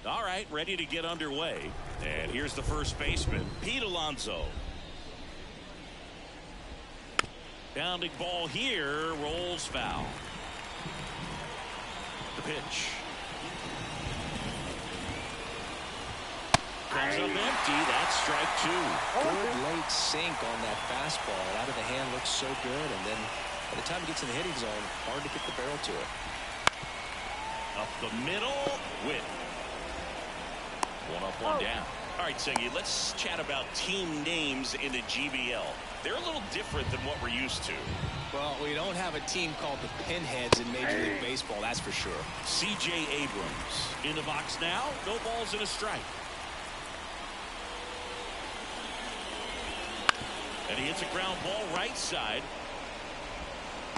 All right, ready to get underway. And here's the first baseman, Pete Alonso. Bounding ball here, rolls foul. The pitch. Comes up empty, that's strike two. Good late sink on that fastball. Out of the hand looks so good, and then by the time it gets in the hitting zone, hard to get the barrel to it. Up the middle, with one up, one down. All right, Seggy, let's chat about team names in the GBL. They're a little different than what we're used to. Well, we don't have a team called the Pinheads in Major League Baseball, that's for sure. C.J. Abrams in the box now. No balls and a strike. And he hits a ground ball right side.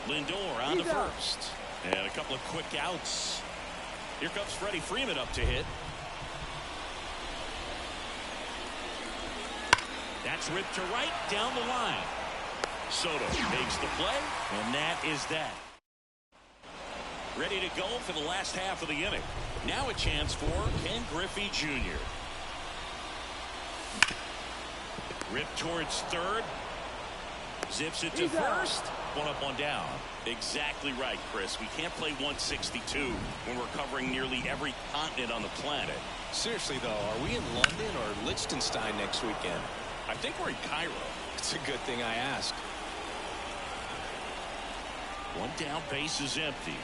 Lindor on to first. And a couple of quick outs. Here comes Freddie Freeman up to hit. That's ripped to right, down the line. Soto makes the play, and that is that. Ready to go for the last half of the inning. Now a chance for Ken Griffey Jr. Ripped towards third. Zips it to first. One up, one down. Exactly right, Chris. We can't play 162 when we're covering nearly every continent on the planet. Seriously, though, are we in London or Liechtenstein next weekend? I think we're in Cairo. It's a good thing I asked. One down, base is empty.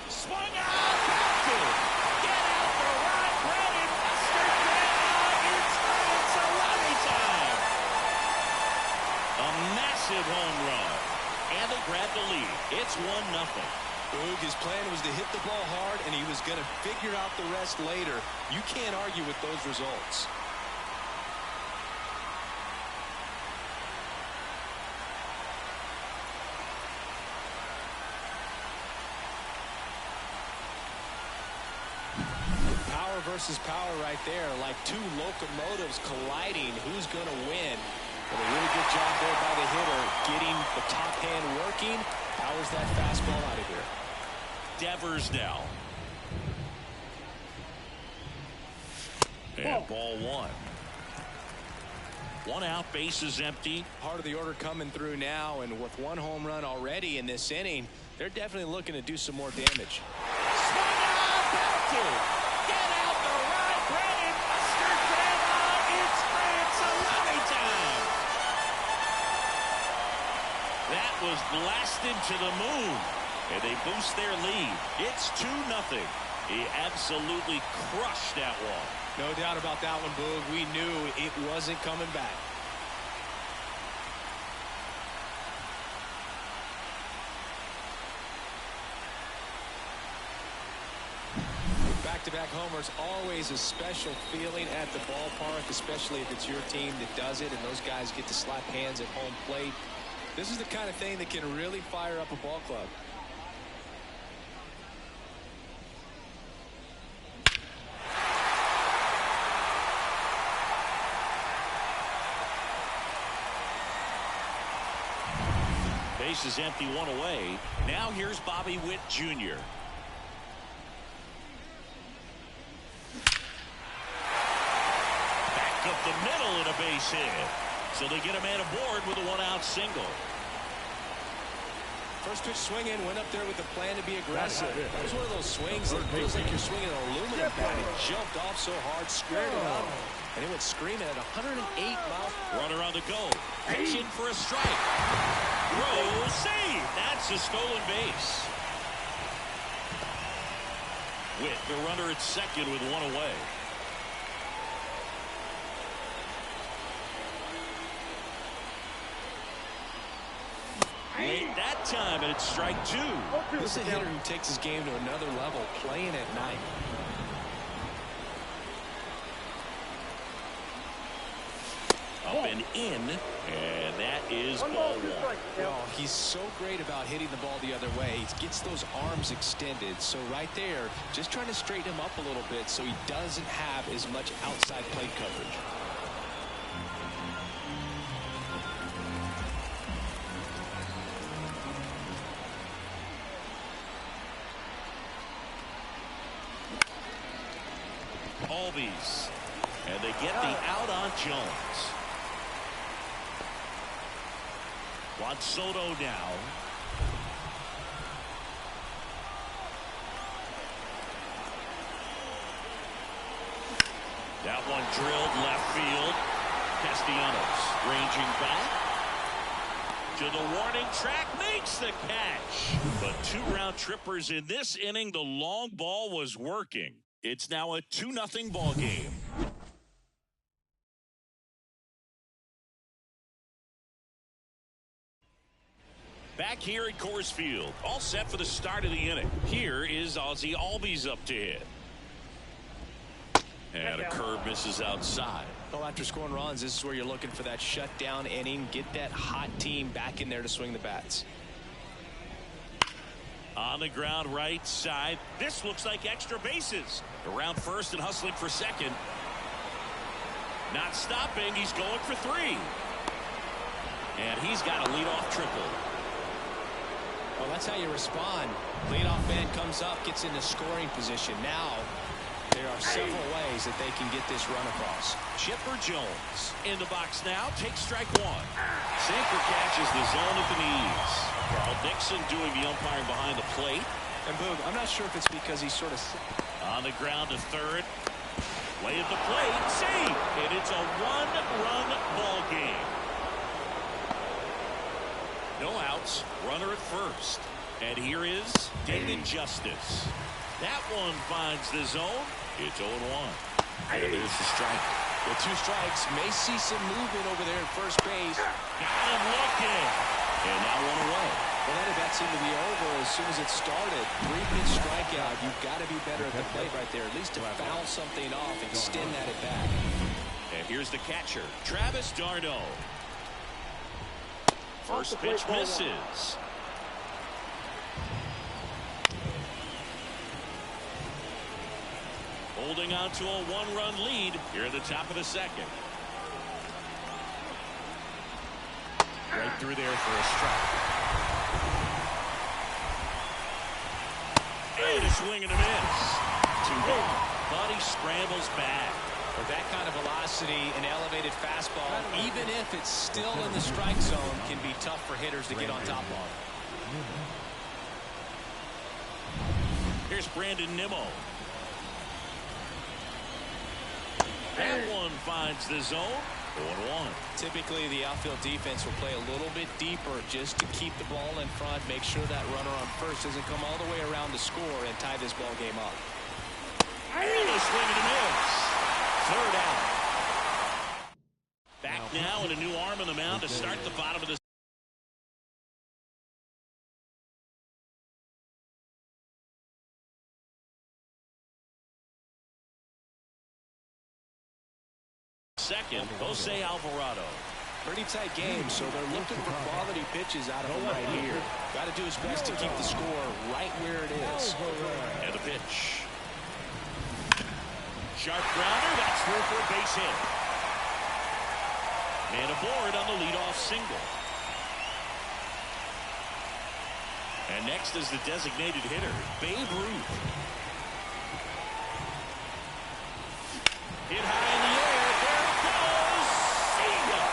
Swung out, back get out the right, Brandon Buster down. It's a rally time. A massive home run, and they grab the lead. It's 1-0. Boog, his plan was to hit the ball hard, and he was going to figure out the rest later. You can't argue with those results. Versus power right there, like two locomotives colliding. Who's going to win? And a really good job there by the hitter, getting the top hand working. Powers that fastball out of here. Devers now. And ball one. One out, base is empty. Part of the order coming through now, and with one home run already in this inning, they're definitely looking to do some more damage. Swung out, back That was blasted to the moon, and they boost their lead. It's 2-0. He absolutely crushed that one. No doubt about that one, Boog. We knew it wasn't coming back. Back-to-back homers, always a special feeling at the ballpark, especially if it's your team that does it and those guys get to slap hands at home plate. This is the kind of thing that can really fire up a ball club. Base is empty, one away. Now here's Bobby Witt Jr. Back up the middle and a base hit. So they get a man aboard with a one-out single. First pitch swinging, went up there with the plan to be aggressive. That was one of those swings that feels like you're swinging an aluminum bat. It jumped off so hard, squared it up, and it went screaming at 108 miles. Runner on the go. Pitching for a strike. Throw, save. That's a stolen base. Witt, the runner at second with one away. Late that time, and it's strike two. This is a hitter who takes his game to another level, playing at night. Up and in, and that is ball one. Well, he's so great about hitting the ball the other way. He gets those arms extended. So right there, just trying to straighten him up a little bit so he doesn't have as much outside plate coverage. Albies, and they get the out on Jones. Juan Soto now. That one drilled left field. Castellanos ranging back to the warning track, makes the catch. But 2 round trippers in this inning. The long ball was working. It's now a 2-0 ball game. Back here at Coors Field, all set for the start of the inning. Here is Ozzie Albies up to hit. And a curve misses outside. Well, after scoring runs, this is where you're looking for that shutdown inning. Get that hot team back in there to swing the bats. On the ground right side. This looks like extra bases. Around first and hustling for second. Not stopping. He's going for 3. And he's got a leadoff triple. Well, that's how you respond. Leadoff man comes up, gets into scoring position. Now, there are several ways that they can get this run across. Chipper Jones in the box now. Takes strike 1. Sinker catches the zone at the knees. Carl Dixon doing the umpiring behind the plate. And Boog, I'm not sure if it's because he's sort of on the ground to third. Way at the plate. See, and it's a 1-run ball game. No outs. Runner at first. And here is David Justice. That one finds the zone. It's 0-1. And there's the strike. With 2 strikes, may see some movement over there at first base. Got him looking. And now 1 away. Well, that at bat seemed to be over as soon as it started. 3-pitch strikeout. You've got to be better at the plate right there. At least to foul something off, extend that at bat. And here's the catcher, Travis d'Arnaud. First pitch misses. Holding on to a 1-run lead here at the top of the second. Right through there for a strike. And a swing and a miss. 2-1. But he scrambles back. With that kind of velocity, an elevated fastball, even if it's still in the strike zone, can be tough for hitters to get on top of. Here's Brandon Nimmo. That one finds the zone. 0-1. Typically, the outfield defense will play a little bit deeper just to keep the ball in front, make sure that runner on first doesn't come all the way around to score and tie this ball game up. And a swing and a miss. Third out. Back now and a new arm on the mound to start the bottom of the second. Jose Alvarado. Pretty tight game, so they're looking for quality pitches out of him right here. Got to do his best to keep the score right where it is. And the pitch. Sharp grounder. That's through for a base hit. And aboard on the leadoff single. And next is the designated hitter, Babe Ruth. Hit high in the air. There it goes. See ya.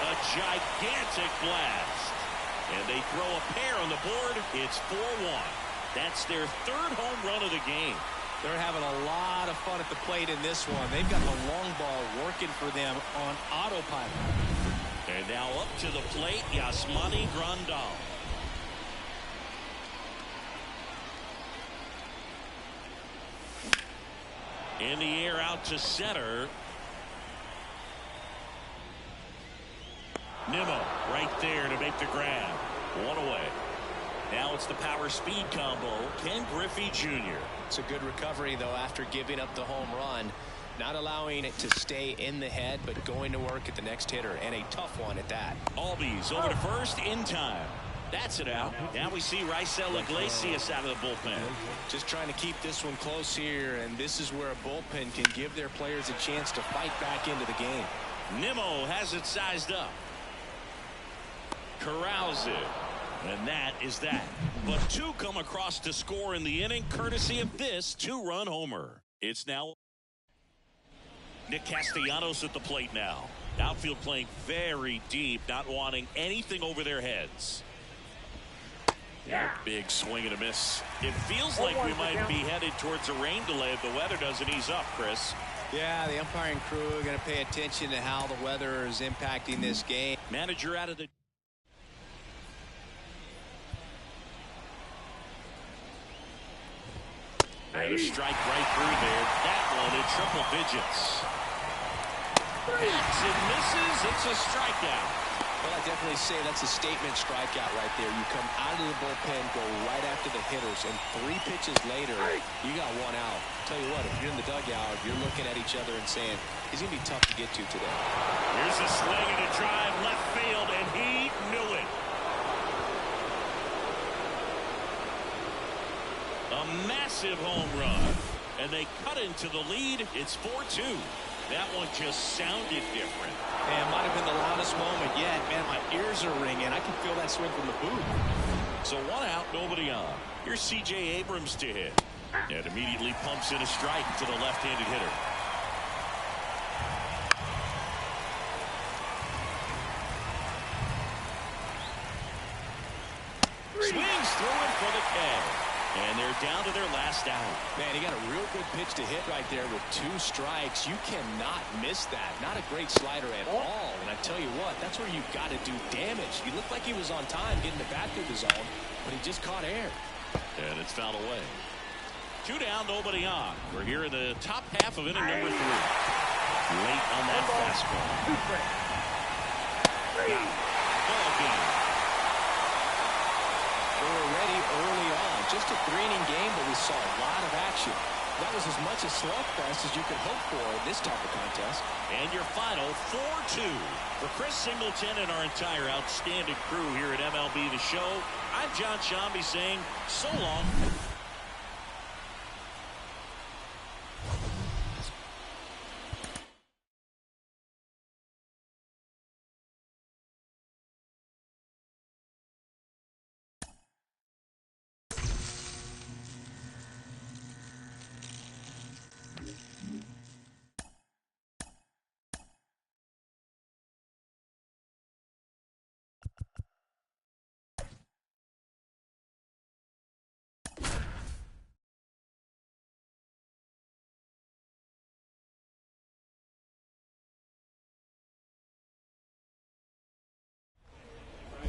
A gigantic blast. And they throw a pair on the board. It's 4-1. That's their 3rd home run of the game. They're having a lot of fun at the plate in this one. They've got the long ball working for them on autopilot. And now up to the plate, Yasmani Grandal. In the air out to center. Nimmo right there to make the grab. 1 away. Now it's the power speed combo. Ken Griffey Jr. It's a good recovery, though, after giving up the home run. Not allowing it to stay in the head, but going to work at the next hitter, and a tough one at that. Albies over to first in time. That's it out. Now we see Raisel Iglesias out of the bullpen. Just trying to keep this one close here, and this is where a bullpen can give their players a chance to fight back into the game. Nimmo has it sized up. Corrals it. And that is that. But two come across to score in the inning, courtesy of this two-run homer. It's now Nick Castellanos at the plate now. Outfield playing very deep, not wanting anything over their heads. Yeah. Big swing and a miss. It feels like we might be headed towards a rain delay if the weather doesn't ease up, Chris. Yeah, the umpiring crew are going to pay attention to how the weather is impacting this game. Manager out of the... And a strike right through there. That one in triple digits. Hits and misses. It's a strikeout. Well, I definitely say that's a statement strikeout right there. You come out of the bullpen, go right after the hitters, and 3 pitches later, you got 1 out. Tell you what, if you're in the dugout, you're looking at each other and saying, he's going to be tough to get to today. Here's a swing and a drive left field, and he knew it. A massive home run, and they cut into the lead. It's 4-2. That one just sounded different. And it might have been the loudest moment yet. Man, my ears are ringing. I can feel that swing from the booth. So 1 out, nobody on. Here's C.J. Abrams to hit. And immediately pumps in a strike to the left-handed hitter. Swings through it for the K. And they're down to their last out. Man, he got a real good pitch to hit right there with 2 strikes. You cannot miss that. Not a great slider at all. And I tell you what, that's where you've got to do damage. He looked like he was on time getting the bat through the zone, but he just caught air. And it's fouled away. 2 down, nobody on. We're here in the top half of inning number 3. Late on that fastball. Ball game. They were ready early on. Just a 3-inning game, but we saw a lot of action. That was as much a slugfest as you could hope for in this type of contest. And your final 4-2 for Chris Singleton and our entire outstanding crew here at MLB The Show. I'm John Shambi saying so long.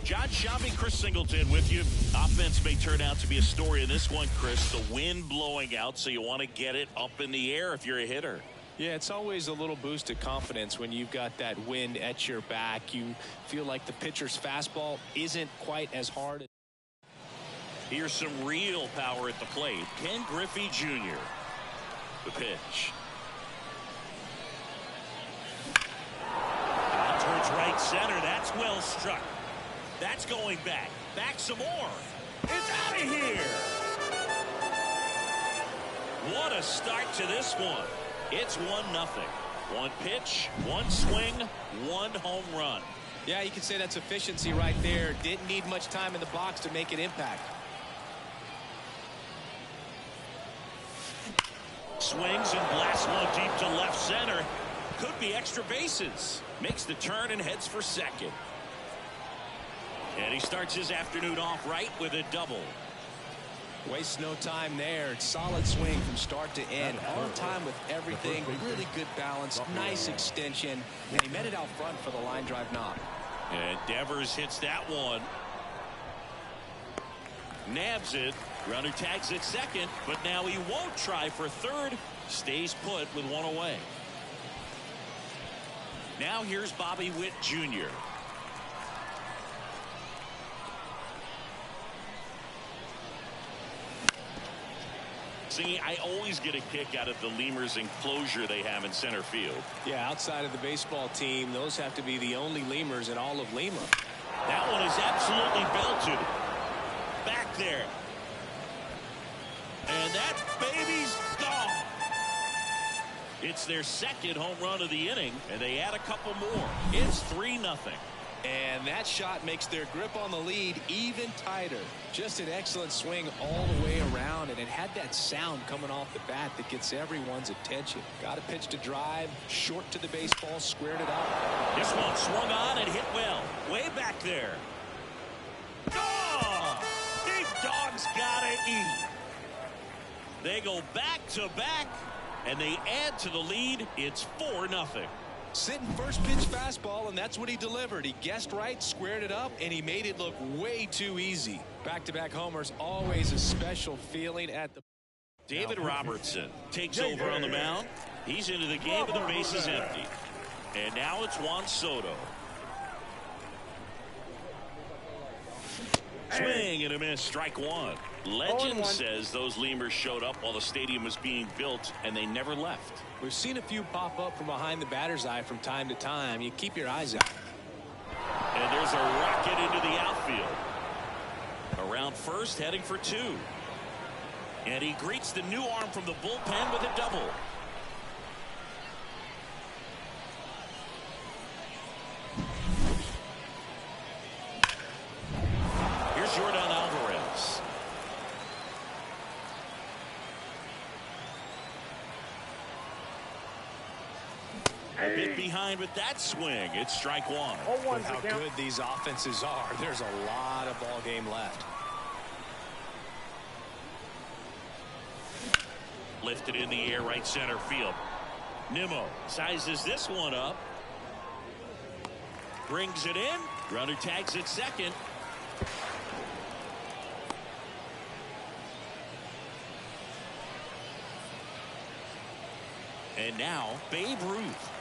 John Shambi, Chris Singleton with you. Offense may turn out to be a story in this one, Chris. The wind blowing out, so you want to get it up in the air if you're a hitter. Yeah, it's always a little boost of confidence when you've got that wind at your back. You feel like the pitcher's fastball isn't quite as hard. Here's some real power at the plate. Ken Griffey Jr. The pitch. Out towards right center. That's well struck. That's going back. Back some more. It's out of here. What a start to this one. It's 1-0. 1 pitch, 1 swing, 1 home run. Yeah, you can say that's efficiency right there. Didn't need much time in the box to make an impact. Swings and blasts one deep to left center. Could be extra bases. Makes the turn and heads for second. And he starts his afternoon off right with a double. Wastes no time there. Solid swing from start to end. On time with everything. Really good balance. Nice extension. And he met it out front for the line drive knock. And Devers hits that one. Nabs it. Runner tags at second, but now he won't try for third. Stays put with 1 away. Now here's Bobby Witt Jr. See, I always get a kick out of the lemurs enclosure they have in center field. Yeah, outside of the baseball team, those have to be the only lemurs in all of Lima. That one is absolutely belted. Back there. And that baby's gone. It's their second home run of the inning, and they add a couple more. It's 3-0. And that shot makes their grip on the lead even tighter. Just an excellent swing all the way around, and it had that sound coming off the bat that gets everyone's attention. Got a pitch to drive, short to the baseball, squared it up. This one swung on and hit well. Way back there. Oh! Big Dog's gotta eat. They go back to back, and they add to the lead. It's 4-0. Sitting first pitch fastball, and that's what he delivered. He guessed right, squared it up, and he made it look way too easy. Back-to-back homers, always a special feeling at the... David Robertson takes over on the mound. He's into the game with the bases empty. And now it's Juan Soto. Swing and a miss, strike one. Legend says those lemurs showed up while the stadium was being built, and they never left. We've seen a few pop up from behind the batter's eye from time to time. You keep your eyes out. And there's a rocket into the outfield. Around first, heading for two. And he greets the new arm from the bullpen with a double. Here's Jordan Alvarez. A bit behind with that swing. It's strike one. With how good these offenses are, there's a lot of ball game left. Lifted in the air, right center field. Nimmo sizes this one up. Brings it in. Runner tags at second. And now Babe Ruth.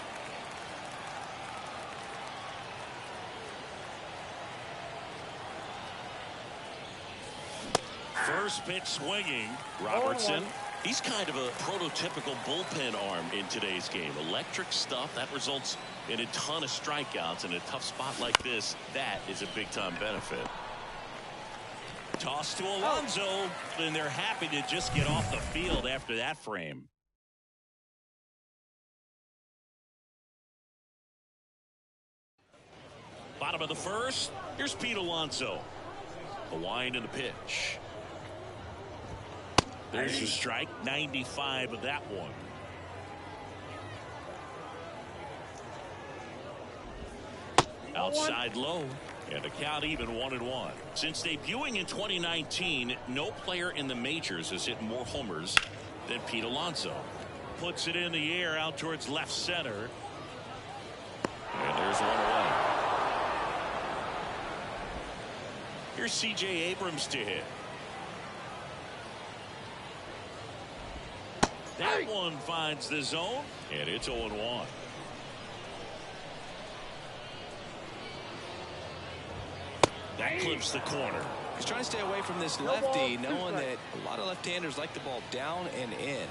First pitch swinging. Robertson. He's kind of a prototypical bullpen arm in today's game. Electric stuff that results in a ton of strikeouts in a tough spot like this. That is a big-time benefit. Toss to Alonso, and they're happy to just get off the field after that frame. Bottom of the first. Here's Pete Alonso. A wind in the pitch. There's a strike, 95 of that one. Outside low, and a count even 1-1. Since debuting in 2019, no player in the majors has hit more homers than Pete Alonso. Puts it in the air out towards left center. And there's one away. Here's C.J. Abrams to hit. That one finds the zone, and it's 0-1. That clips the corner. He's trying to stay away from this lefty, knowing that a lot of left-handers like the ball down and in.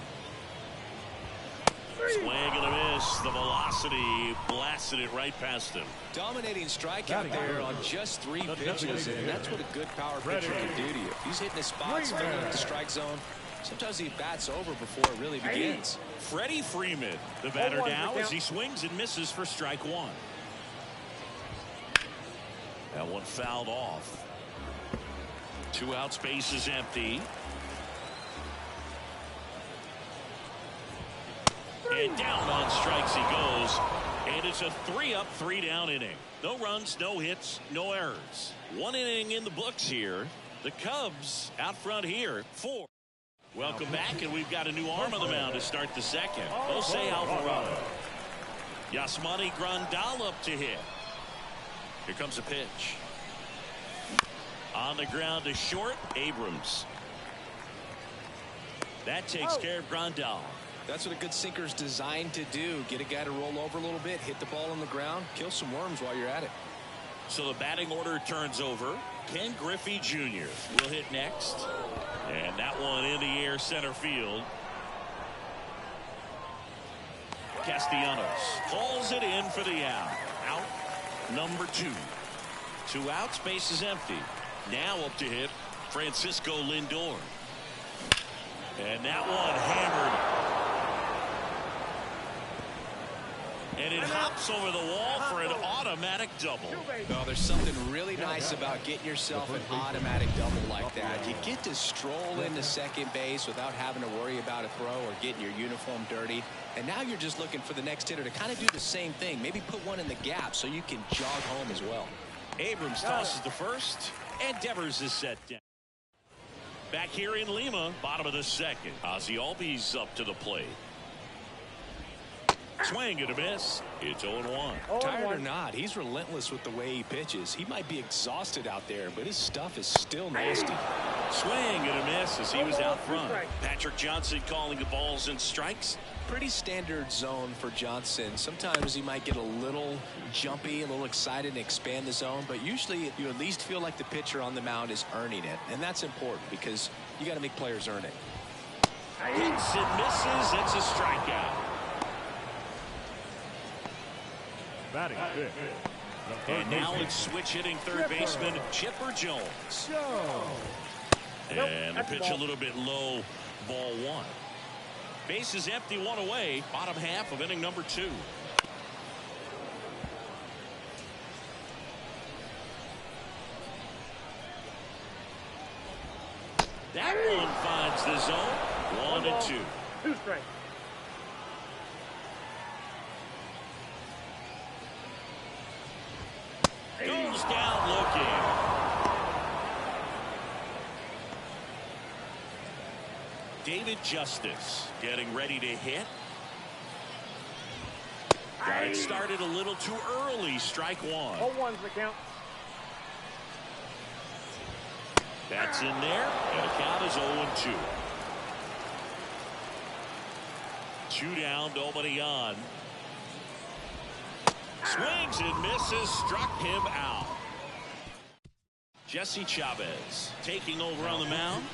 Swing and a miss. The velocity blasted it right past him. Dominating strikeout there on just 3 pitches, and that's what a good power pitcher can do to you. If he's hitting his spots, filling up the strike zone, sometimes he bats over before it really begins. Freddie Freeman, the batter now, as he swings and misses for strike one. That one fouled off. 2 outs, base is empty. And down on strikes he goes. And it's a 3-up, 3-down inning. No runs, no hits, no errors. 1 inning in the books here. The Cubs out front here, 4. Welcome back, and we've got a new arm on the mound to start the second. Jose Alvarado. Yasmani Grandal up to hit. Here comes a pitch. On the ground to short, Abrams. That takes care of Grandal. That's what a good sinker's designed to do. Get a guy to roll over a little bit, hit the ball on the ground, kill some worms while you're at it. So the batting order turns over. Ken Griffey Jr. will hit next. And that one in the air center field. Castellanos hauls it in for the out. Out number 2. 2 outs, base is empty. Now up to hit Francisco Lindor. And that one hammered. And it hops over the wall for an automatic double. Well, there's something really nice about getting yourself an automatic double like that. You get to stroll into second base without having to worry about a throw or getting your uniform dirty. And now you're just looking for the next hitter to kind of do the same thing. Maybe put one in the gap so you can jog home as well. Abrams tosses the first, and Devers is set down. Back here in Lima, bottom of the second. Ozzie Albies up to the plate. Swing and a miss. It's 0-1. Tired or not, he's relentless with the way he pitches. He might be exhausted out there, but his stuff is still nasty. Swing and a miss as he was out front. Patrick Johnson calling the balls and strikes. Pretty standard zone for Johnson. Sometimes he might get a little jumpy, a little excited and expand the zone, but usually you at least feel like the pitcher on the mound is earning it, and that's important because you got to make players earn it. Hits and misses. It's a strikeout. And now it's switch hitting third baseman Chipper Jones. And the pitch a little bit low, ball 1. Base is empty, 1 away, bottom half of inning number 2. That one finds the zone. 1-2. 2 strikes. Goes down looking. David Justice getting ready to hit. Got it started a little too early. Strike 1. 0-1's the count. That's in there, and the count is 0-2. 2 down, nobody on. Swings and misses, struck him out. Jesse Chavez taking over on the mound.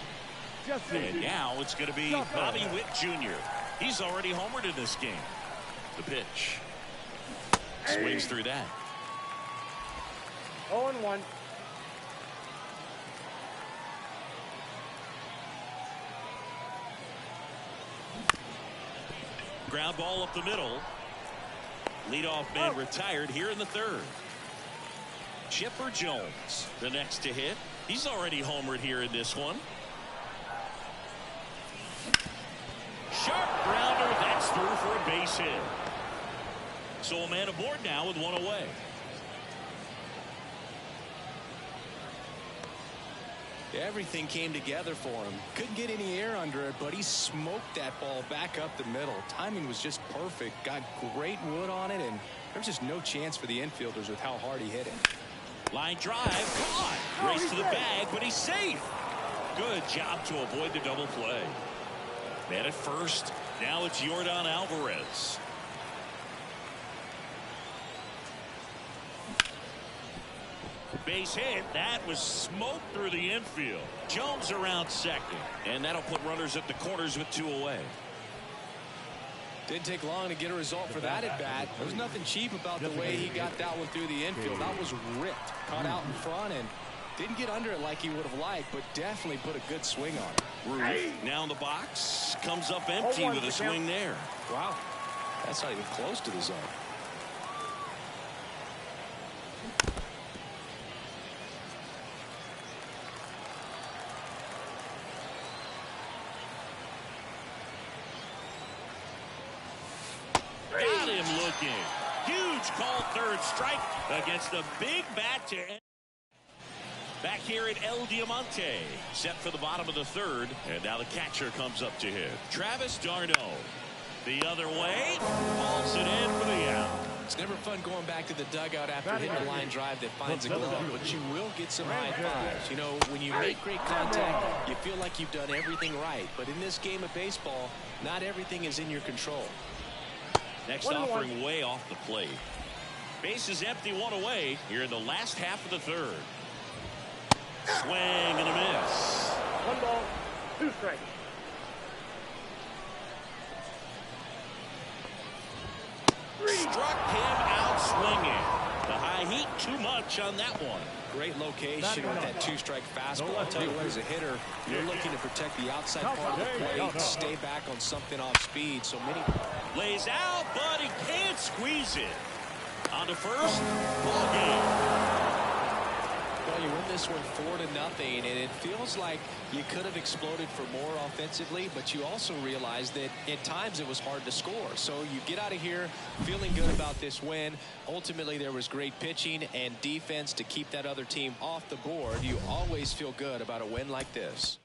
And now it's going to be Bobby Witt Jr. He's already homered in this game. The pitch. Swings through that. 0-1. Ground ball up the middle. Leadoff man retired here in the third. Chipper Jones, the next to hit. He's already homered here in this one. Sharp grounder. That's through for a base hit. So a man aboard now with 1 away. Everything came together for him. Couldn't get any air under it, but he smoked that ball back up the middle. Timing was just perfect. Got great wood on it, and there's just no chance for the infielders with how hard he hit it. Line drive, caught. Race to the bag, but he's safe. Good job to avoid the double play. Man at first. Now it's Yordan Alvarez. Base hit. That was smoked through the infield. Jones around second. And that'll put runners at the corners with 2 away. Didn't take long to get a result for that at bat. There was nothing cheap about the way he got that one through the infield. That was ripped. Caught out in front and didn't get under it like he would have liked, but definitely put a good swing on it. Ruth now in the box. Comes up empty with a swing there. Wow. That's not even close to the zone. Got him looking. Huge call, third strike against the big bat to end. Back here at El Diamante, set for the bottom of the third, and now the catcher comes up to hit. Travis d'Arnaud, the other way, hauls it in for the out. It's never fun going back to the dugout after hitting a line drive that finds a glove, but you will get some high fives. You know, when you make great contact, you feel like you've done everything right. But in this game of baseball, not everything is in your control. Next offering way off the plate. Base is empty, one away here in the last half of the third. Swing and a miss. 1 ball, 2 strikes. Struck him out swinging. The high heat, too much on that one. Great location with that 2-strike fastball. I'll tell you what, as a hitter, you're looking to protect the outside part of the plate, stay back on something off speed. So many lays out, but he can't squeeze it. On to first, ball game. Well, you win this one 4-0, and it feels like you could have exploded for more offensively, but you also realize that at times it was hard to score. So you get out of here feeling good about this win. Ultimately, there was great pitching and defense to keep that other team off the board. You always feel good about a win like this.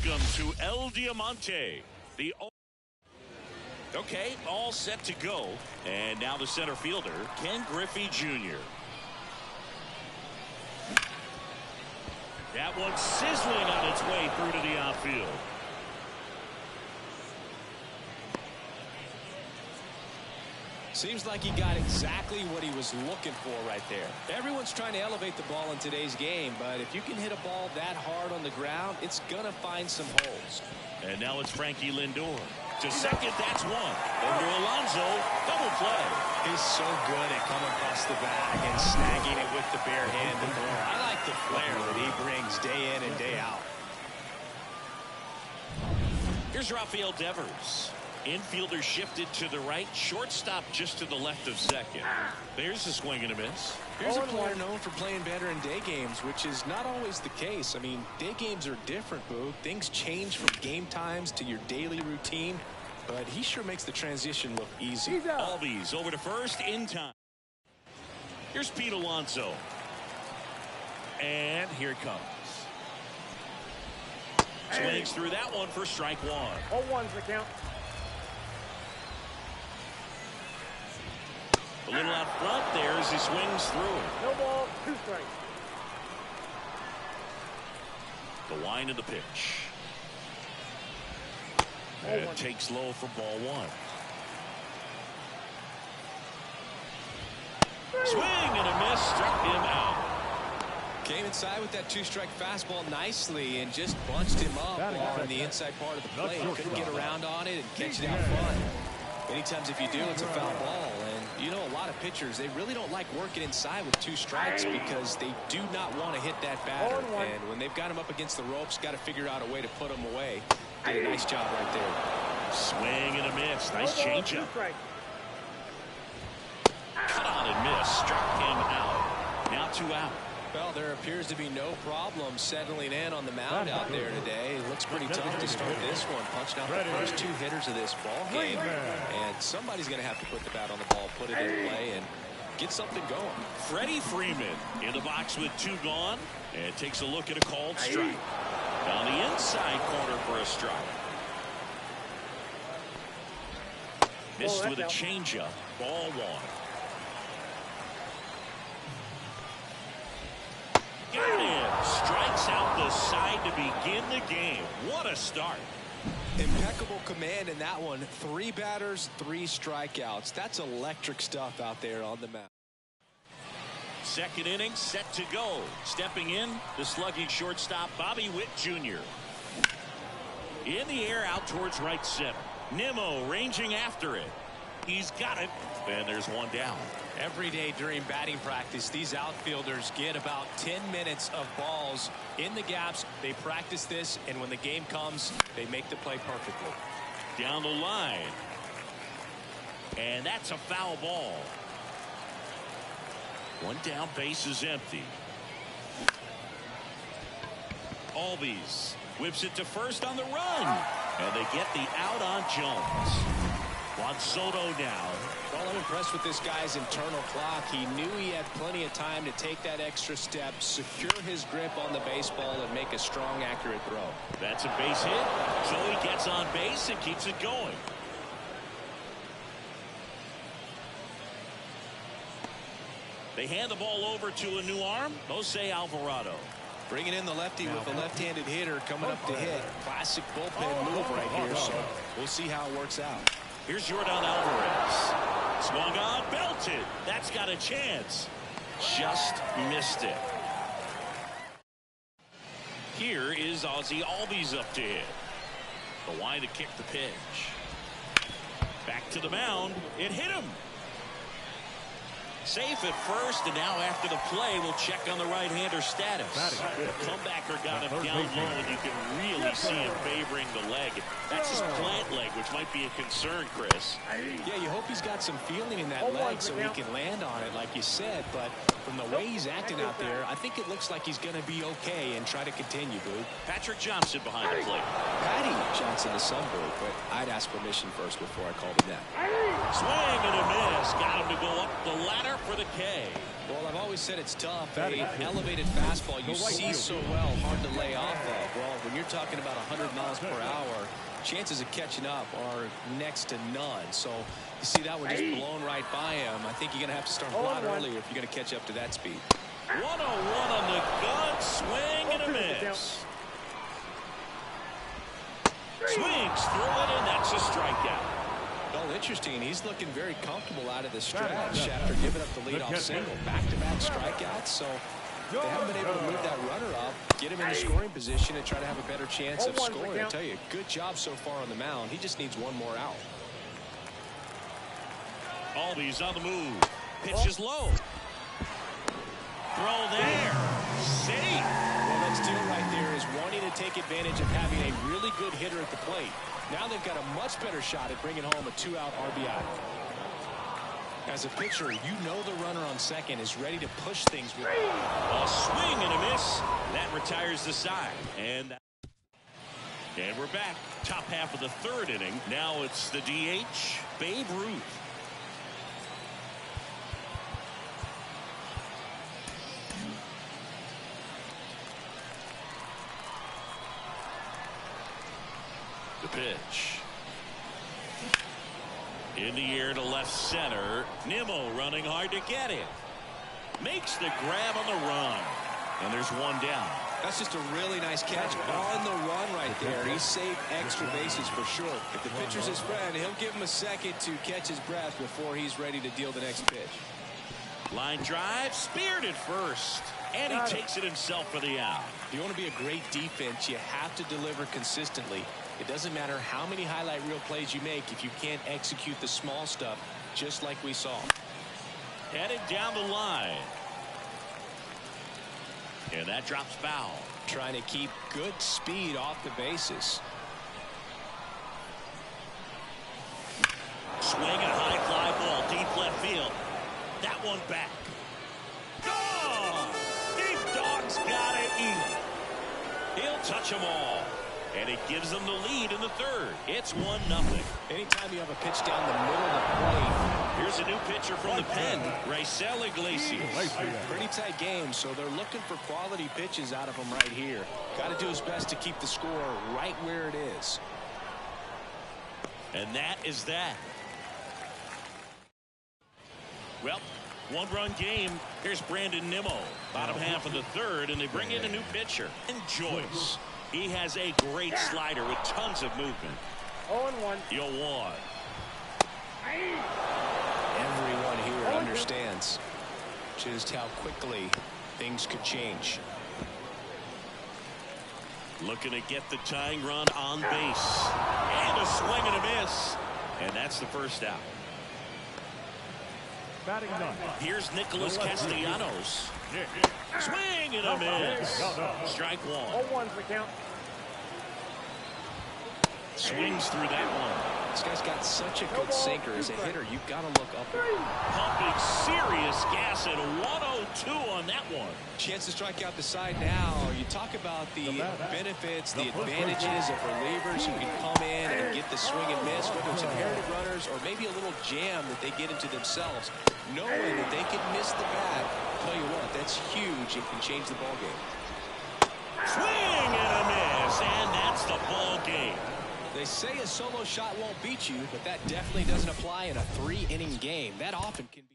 Welcome to El Diamante. Okay, all set to go. And now the center fielder, Ken Griffey Jr. That one's sizzling on its way through to the outfield. Seems like he got exactly what he was looking for right there. Everyone's trying to elevate the ball in today's game, but if you can hit a ball that hard on the ground, it's going to find some holes. And now it's Frankie Lindor. To second, that's one. Over to Alonso, double play. He's so good at coming across the bag and snagging it with the bare hand and more. I like the flair that he brings day in and day out. Here's Rafael Devers. Infielder shifted to the right, shortstop just to the left of second. There's a swing and a miss. Here's a player known for playing better in day games, which is not always the case. I mean, day games are different, Boo. Things change from game times to your daily routine, but he sure makes the transition look easy. Albies over to first in time. Here's Pete Alonso. And here it comes. Swings through that one for strike one. 0-1's the count. A little out front there as he swings through it. No ball, 2 strikes. The wind of the pitch. And takes low for ball one. Swing and a miss, struck him out. Came inside with that 2-strike fastball nicely and just bunched him up on the inside part of the plate. Couldn't get around on it and catch it out front. Many times if you do, it's a foul ball. And you know, a lot of pitchers, they really don't like working inside with 2 strikes because they do not want to hit that batter. And when they've got him up against the ropes, got to figure out a way to put him away. Did a nice job right there. Swing and a miss. Nice changeup. Cut on and miss. Struck him out. Now 2 out. Well, there appears to be no problem settling in on the mound out there today. It looks pretty tough to start this one. Punching out the first 2 hitters of this ball game. And somebody's going to have to put the bat on the ball, put it in play, and get something going. Freddie Freeman in the box with 2 gone. And takes a look at a called strike. Down the inside corner for a strike. Missed with a changeup. Ball 1. Got in. Strikes out the side to begin the game. What a start. Impeccable command in that one. 3 batters, 3 strikeouts. That's electric stuff out there on the mound. Second inning set to go. Stepping in, the slugging shortstop Bobby Witt Jr. In the air out towards right center. Nimmo ranging after it. He's got it. And there's one down. Every day during batting practice, these outfielders get about 10 minutes of balls in the gaps. They practice this, and when the game comes, they make the play perfectly. Down the line. And that's a foul ball. One down, base is empty. Albies whips it to first on the run. And they get the out on Jones. Juan Soto now. Well, I'm impressed with this guy's internal clock. He knew he had plenty of time to take that extra step, secure his grip on the baseball, and make a strong, accurate throw. That's a base hit. So he gets on base and keeps it going. They hand the ball over to a new arm, Jose Alvarado. Bringing in the lefty with a left-handed hitter coming up to hit. Classic bullpen move right here, so we'll see how it works out. Here's Jordan Alvarez. Swung on, belted. That's got a chance. Just missed it. Here is Ozzie Albies up to hit. The wind to kick the pitch. Back to the mound. It hit him. Safe at first, and now after the play, we'll check on the right-hander status. The comebacker got him down low, and you can really see him favoring the leg. That's his plant leg, which might be a concern, Chris. Yeah, you hope he's got some feeling in that leg so he can land on it, like you said. But from the way he's acting out there, I think it looks like he's going to be okay and try to continue, Boo. Patrick Johnson behind the plate. Patty Johnson, the son, Boo, but I'd ask permission first before I called him that. Swing and a miss. Just got him to go up the ladder for the K. Well, I've always said it's tough. An elevated fastball you see so well, hard to lay off of. Well, when you're talking about 100 miles per hour, chances of catching up are next to none. So you see that one just blown right by him. I think you're going to have to start a lot earlier if you're going to catch up to that speed. 1-0-1 on the gun. Swing and a miss. Swings through it, and that's a strikeout. Well, interesting. He's looking very comfortable out of the stretch after giving up the leadoff single. Back-to-back strikeouts, so they haven't been able to move that runner up, get him in the scoring position, and try to have a better chance of scoring. I tell you, good job so far on the mound. He just needs one more out. Albies on the move. Pitch is low. Throw there. Safe. Well, that steal right there is wanting to take advantage of having a really good hitter at the plate. Now they've got a much better shot at bringing home a 2-out RBI. As a pitcher, you know the runner on second is ready to push things with a swing and a miss. That retires the side. And we're back. Top half of the third inning. Now it's the DH, Babe Ruth. The pitch. In the air to left center. Nimmo running hard to get it. Makes the grab on the run. And there's one down. That's just a really nice catch on the run right there. He saved extra bases for sure. If the pitcher's his friend, he'll give him a second to catch his breath before he's ready to deal the next pitch. Line drive, speared at first. And he takes it himself for the out. If you want to be a great defense, you have to deliver consistently. It doesn't matter how many highlight reel plays you make if you can't execute the small stuff, just like we saw. Headed down the line. And that drops foul. Trying to keep good speed off the bases. Swing a high fly ball, deep left field. That one back. Gone! Deep Dog's gotta eat. He'll touch them all. And it gives them the lead in the third. It's 1-0. Anytime you have a pitch down the middle of the plate. Here's a new pitcher from the pen, Raisel Iglesias. Pretty tight game, so they're looking for quality pitches out of him right here. Got to do his best to keep the score right where it is. And that is that. Well, one-run game. Here's Brandon Nimmo. Bottom half of the third, and they bring in a new pitcher. And Joyce. He has a great slider with tons of movement. 0-1. 0-1. Everyone here understands just how quickly things could change. Looking to get the tying run on base. And a swing and a miss. And that's the first out. Batting done. Here's Nicholas Castellanos. Swing and a miss. Strike one. 0-1 for count. Swings through that one. This guy's got such a good sinker. As a hitter, you've got to look up. Pumping serious gas at 102 on that one. Chance to strike out the side now. You talk about the benefits, the advantages of relievers who can come in and get the swing and miss, whether it's inherited runners or maybe a little jam that they get into themselves. Knowing that they can miss the bat, tell you what, that's huge. It can change the ball game. Swing and a miss, and that's the ball game. They say a solo shot won't beat you, but that definitely doesn't apply in a 3-inning game. That often can be.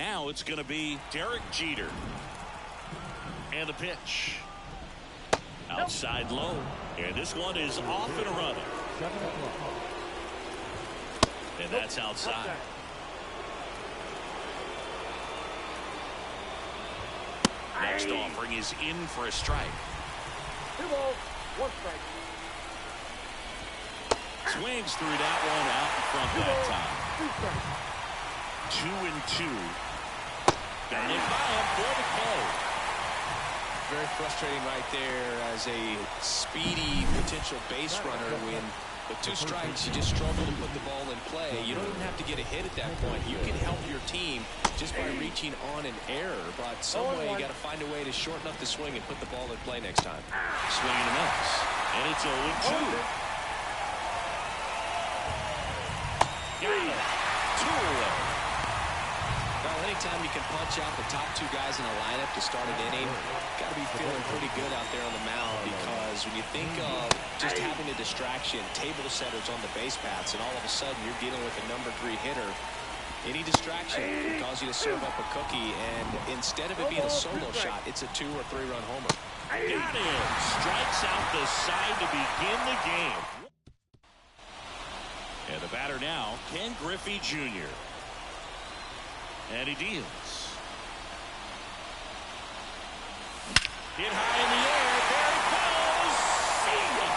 Now it's going to be Derek Jeter. And the pitch. Outside low. And this one is off and running. And that's outside. Next offering is in for a strike. 2 balls, 1 strike. Swings through that one out in front that time. 2 2 strikes. 2. Got it by him for the play. Very frustrating right there as a speedy potential base runner. When with 2 strikes, you just struggle to put the ball in play. You don't even have to get a hit at that point. You can help your team just by reaching on an error. But some way you got to find a way to shorten up the swing and put the ball in play next time. Swing and a miss. And it's 0-2. Got it. 2 away. Well, anytime you can punch out the top 2 guys in a lineup to start an inning, got to be feeling pretty good out there on the mound, because when you think of just having a distraction, table setters on the base paths, and all of a sudden you're dealing with a number 3 hitter, any distraction can cause you to serve up a cookie, and instead of it being a solo shot, it's a 2 or 3 run homer. Got him. Strikes out the side to begin the game. And the batter now, Ken Griffey Jr. And he deals. Hit high in the air. There it goes. See ya.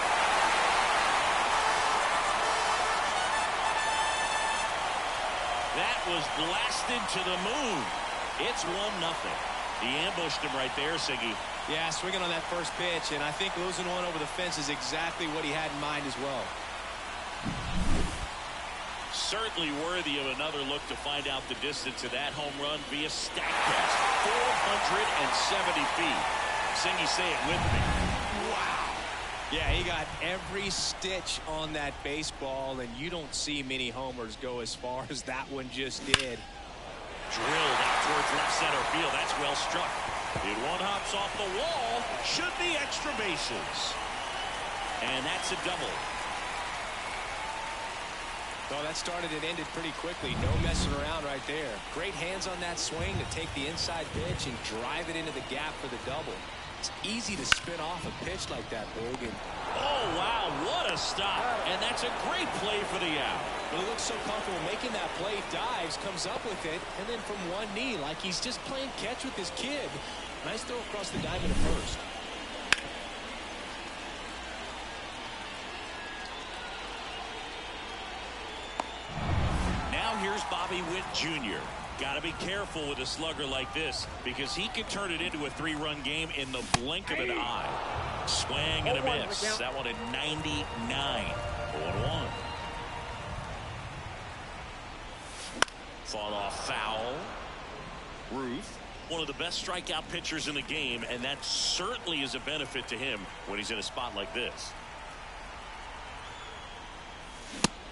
That was blasted to the moon. It's 1-0. He ambushed him right there, Siggy. Yeah, swinging on that first pitch, and I think losing one over the fence is exactly what he had in mind as well. Certainly worthy of another look to find out the distance of that home run via StatCast. 470 feet. Singy, say it with me. Wow. Yeah, he got every stitch on that baseball, and you don't see many homers go as far as that one just did. Drilled out towards left center field. That's well struck. It one hops off the wall. Should be extra bases. And that's a double. Oh, that started and ended pretty quickly. No messing around right there. Great hands on that swing to take the inside pitch and drive it into the gap for the double. It's easy to spin off a pitch like that, Boog. Oh, wow, what a stop. And that's a great play for the out. Well, he looks so comfortable making that play, dives, comes up with it, and then from one knee, like he's just playing catch with his kid. Nice throw across the diamond at first. Here's Bobby Witt Jr. Got to be careful with a slugger like this, because he could turn it into a 3-run game in the blink of an eye. Swing and a miss. That one at 99. 0-1. Fought off foul. Ruth, one of the best strikeout pitchers in the game, and that certainly is a benefit to him when he's in a spot like this.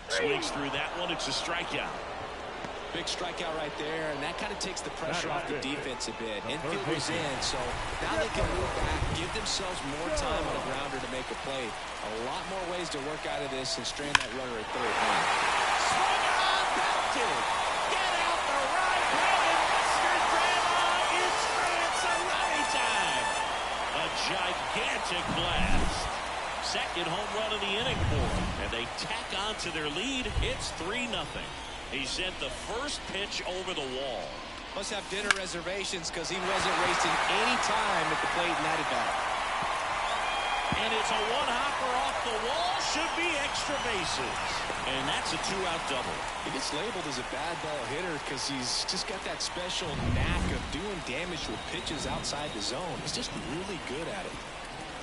Swings through that one. It's a strikeout. Big strikeout right there, and that kind of takes the pressure off the defense a bit. Infield was in, so now they can move back, give themselves more time on a grounder to make a play. A lot more ways to work out of this and strand that runner at third. Swung on, belted. Get out the right way, and Mr. Grandma, it's Ransalami time. A gigantic blast. Second home run of the inning for them, and they tack on to their lead. It's 3-0. He sent the first pitch over the wall. Must have dinner reservations, because he wasn't wasting any time at the plate in that at-bat. And it's a one-hopper off the wall. Should be extra bases. And that's a 2-out double. He gets labeled as a bad ball hitter because he's just got that special knack of doing damage with pitches outside the zone. He's just really good at it.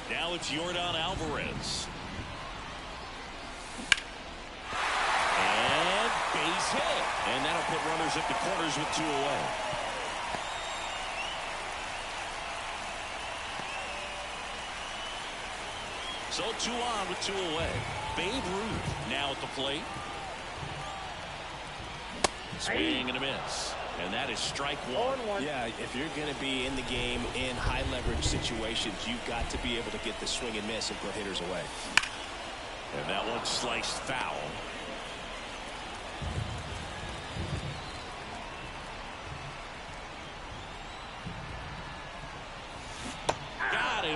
Now it's Yordan Alvarez. Base hit. And that'll put runners at the corners with 2 away. So 2 on with 2 away. Babe Ruth now at the plate. Swing and a miss. And that is strike 1. Yeah, if you're going to be in the game in high leverage situations, you've got to be able to get the swing and miss and put hitters away. And that one sliced foul.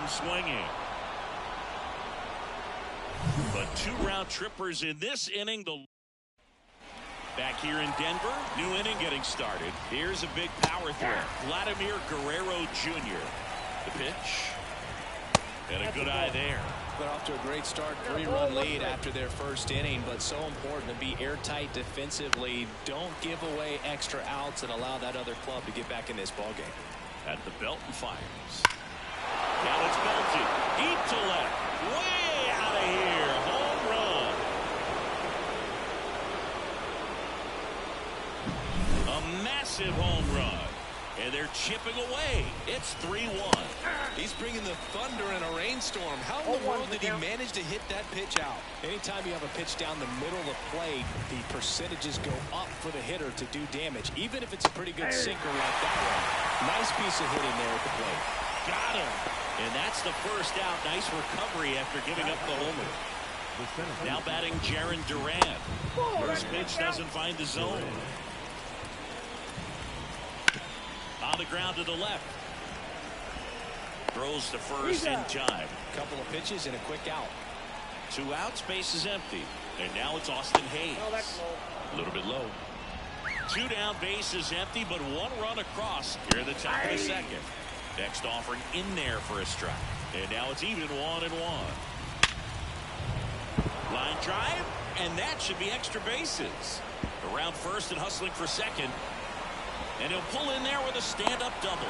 him swinging. But 2 round trippers in this inning. Back here in Denver, new inning getting started. Here's a big power threat. Vladimir Guerrero Jr. The pitch. And a good eye there. Got off to a great start, 3-run lead after their first inning, but so important to be airtight defensively. Don't give away extra outs and allow that other club to get back in this ballgame. At the belt and fires. Now it's belted. Deep to left. Way out of here. Home run. A massive home run. And they're chipping away. It's 3-1. He's bringing the thunder in a rainstorm. How in the world did he manage to hit that pitch out? Anytime you have a pitch down the middle of the plate, the percentages go up for the hitter to do damage, even if it's a pretty good sinker like that one. Nice piece of hitting there at the plate. Got him. And that's the first out. Nice recovery after giving up the homer. Now batting Jarren Duran. First pitch doesn't find the zone. On the ground to the left. Throws to first in time. Couple of pitches and a quick out. 2 outs, base is empty. And now it's Austin Hayes. Oh, that's low. A little bit low. 2 down, base is empty, but 1 run across here in the top of the second. Next offering in there for a strike. And now it's even 1-1. Line drive, and that should be extra bases. Around first and hustling for second. And he'll pull in there with a stand-up double.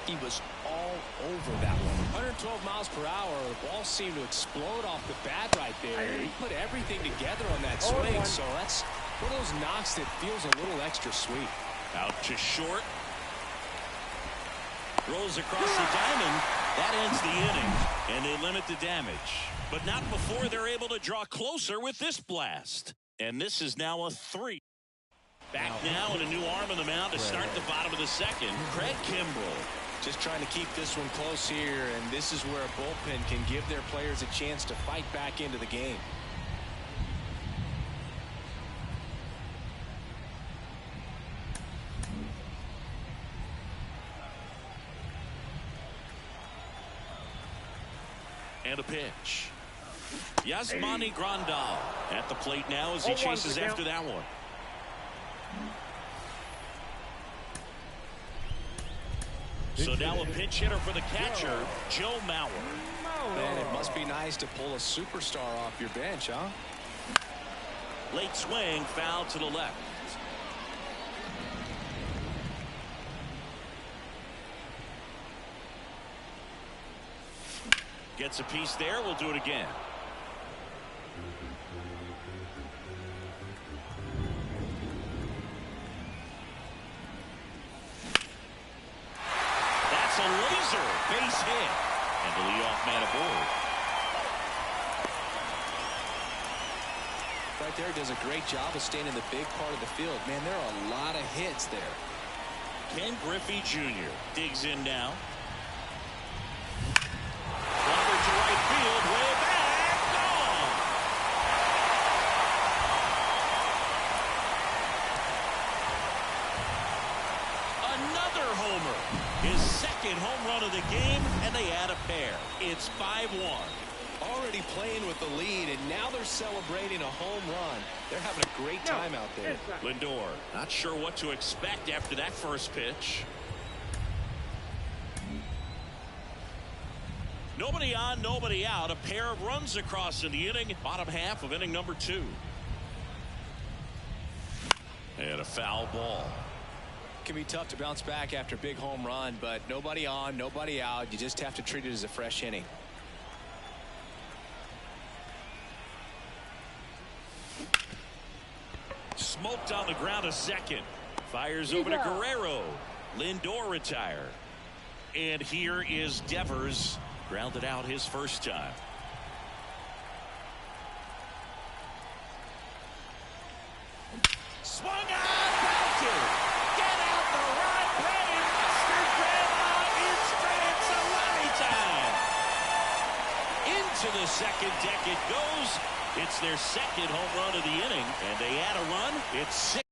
He was all over that one. 112 miles per hour. The ball seemed to explode off the bat right there. He put everything together on that swing. So that's one of those knocks that feels a little extra sweet. Out to short. Rolls across the diamond. That ends the inning. And they limit the damage. But not before they're able to draw closer with this blast. And this is now a 3. Back now and a new arm on the mound to start the bottom of the second. Craig Kimbrell. Just trying to keep this one close here, and this is where a bullpen can give their players a chance to fight back into the game. And a pitch. Yasmani Grandal at the plate now as he chases after that one. So now a pinch hitter for the catcher, Joe Mauer. Man, it must be nice to pull a superstar off your bench, huh? Late swing, foul to the left. Gets a piece there. We'll do it again. That's a laser base hit. And the leadoff man aboard. Right there does a great job of staying in the big part of the field. Man, there are a lot of hits there. Ken Griffey Jr. digs in now. To right field, way back, gone. Another homer. His second home run of the game, and they add a pair. It's 5-1. Already playing with the lead, and now they're celebrating a home run. They're having a great time out there. Lindor, not sure what to expect after that first pitch. Nobody on, nobody out. A pair of runs across in the inning. Bottom half of inning number 2. And a foul ball. Can be tough to bounce back after a big home run, but nobody on, nobody out. You just have to treat it as a fresh inning. Smoked on the ground a second. Fires over to Guerrero. Lindor retire. And here is Devers. Grounded out his first time. Swung on, belted. Get out the right way. Mr. Grandma in straight. Salami time. Into the second deck it goes. It's their second home run of the inning, and they add a run. It's 6.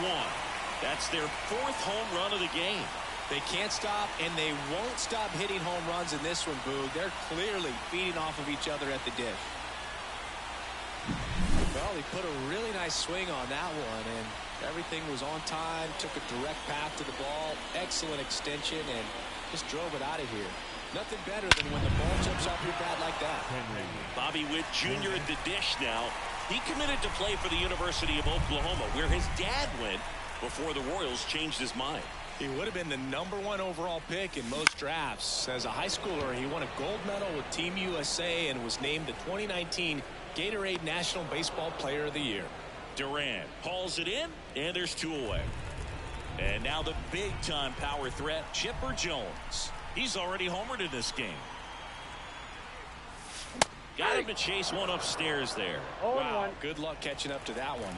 one. That's their 4th home run of the game. They can't stop, and they won't stop hitting home runs in this one, Boog. They're clearly feeding off of each other at the dish. Well, he put a really nice swing on that one, and everything was on time, took a direct path to the ball, excellent extension, and just drove it out of here. Nothing better than when the ball jumps off your bat like that. Bobby Witt Jr. at the dish now. He committed to play for the University of Oklahoma, where his dad went before the Royals changed his mind. He would have been the #1 overall pick in most drafts. As a high schooler, he won a gold medal with Team USA and was named the 2019 Gatorade National Baseball Player of the Year. Durant hauls it in, and there's 2 away. And now the big-time power threat, Chipper Jones. He's already homered in this game. Got him to chase one upstairs there. Wow, good luck catching up to that one.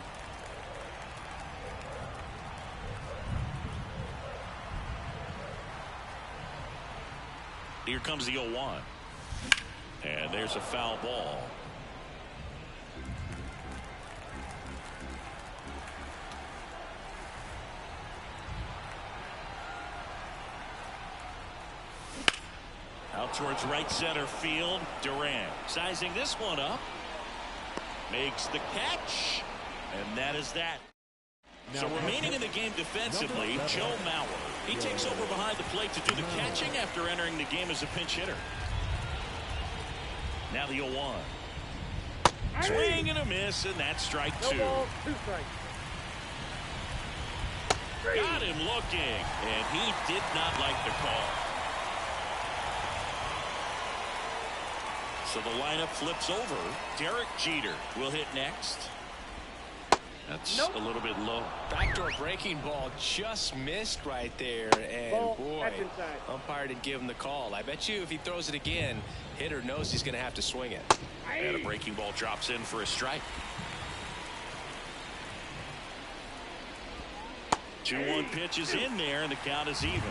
Here comes the 0-1. And there's a foul ball. Out towards right center field. Durant sizing this one up. Makes the catch. And that is that. So remaining in the game defensively, Joe Mauer. He takes over behind the plate to do the catching after entering the game as a pinch hitter. Now the 0-1. Swing and a miss, and that's strike 2. Ball, 2 strikes. Got him looking, and he did not like the call. So the lineup flips over. Derek Jeter will hit next. That's a little bit low. Backdoor breaking ball just missed right there. And boy, umpire didn't give him the call. I bet you if he throws it again, hitter knows he's going to have to swing it. And a breaking ball drops in for a strike. 2-1 pitch is in there, and the count is even.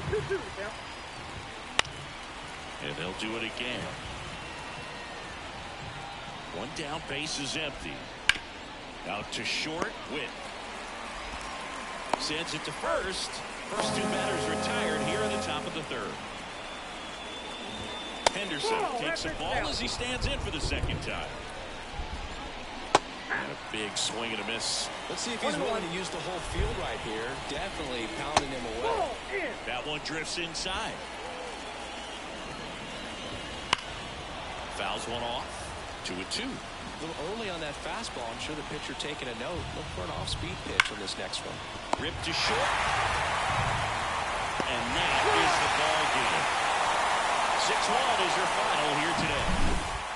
2-2, and they'll do it again. 1 down, base is empty. Out to short, Witt. Sends it to first. First 2 batters retired here in the top of the 3rd. Henderson takes the ball as he stands in for the 2nd time. And a big swing and a miss. Let's see if he's willing to use the whole field right here. Definitely pounding him away. That one drifts inside. Fouls one off. 2-2. A little early on that fastball. I'm sure the pitcher taking a note. Look for an off-speed pitch on this next one. Ripped to short. And that is the ball game. 6-1 is your final here today.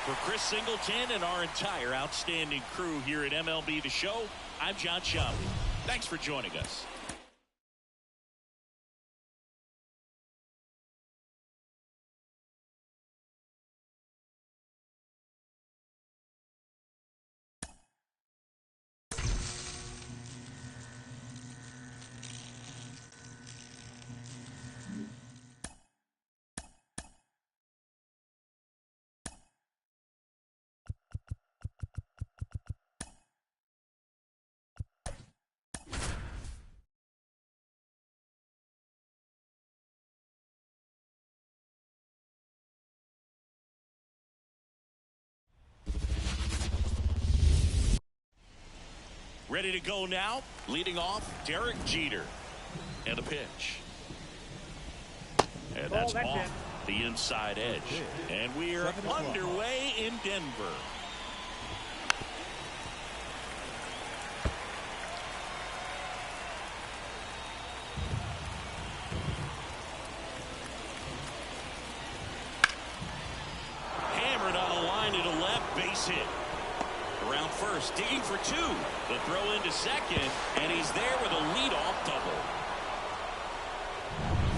For Chris Singleton and our entire outstanding crew here at MLB The Show, I'm John Shelby. Thanks for joining us. Ready to go now. Leading off, Derek Jeter. And a pitch. And that's off the inside edge. And we are underway in Denver. Hammered on a line to the left, base hit. Around first, digging for 2. The throw into second, and he's there with a leadoff double.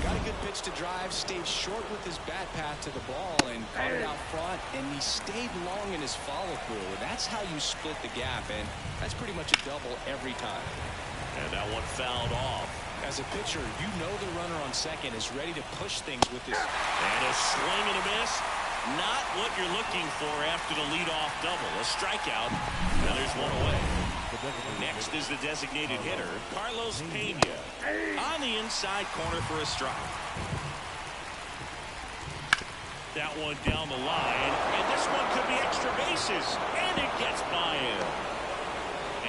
Got a good pitch to drive, stayed short with his bat path to the ball, and caught it out front, and he stayed long in his follow-through. That's how you split the gap, and that's pretty much a double every time. And that one fouled off. As a pitcher, you know the runner on second is ready to push things with this. And a swing and a miss. Not what you're looking for after the leadoff double. A strikeout, and there's one away. Next is the designated hitter, Carlos Pena, on the inside corner for a strike. That one down the line, and this one could be extra bases, and it gets by him.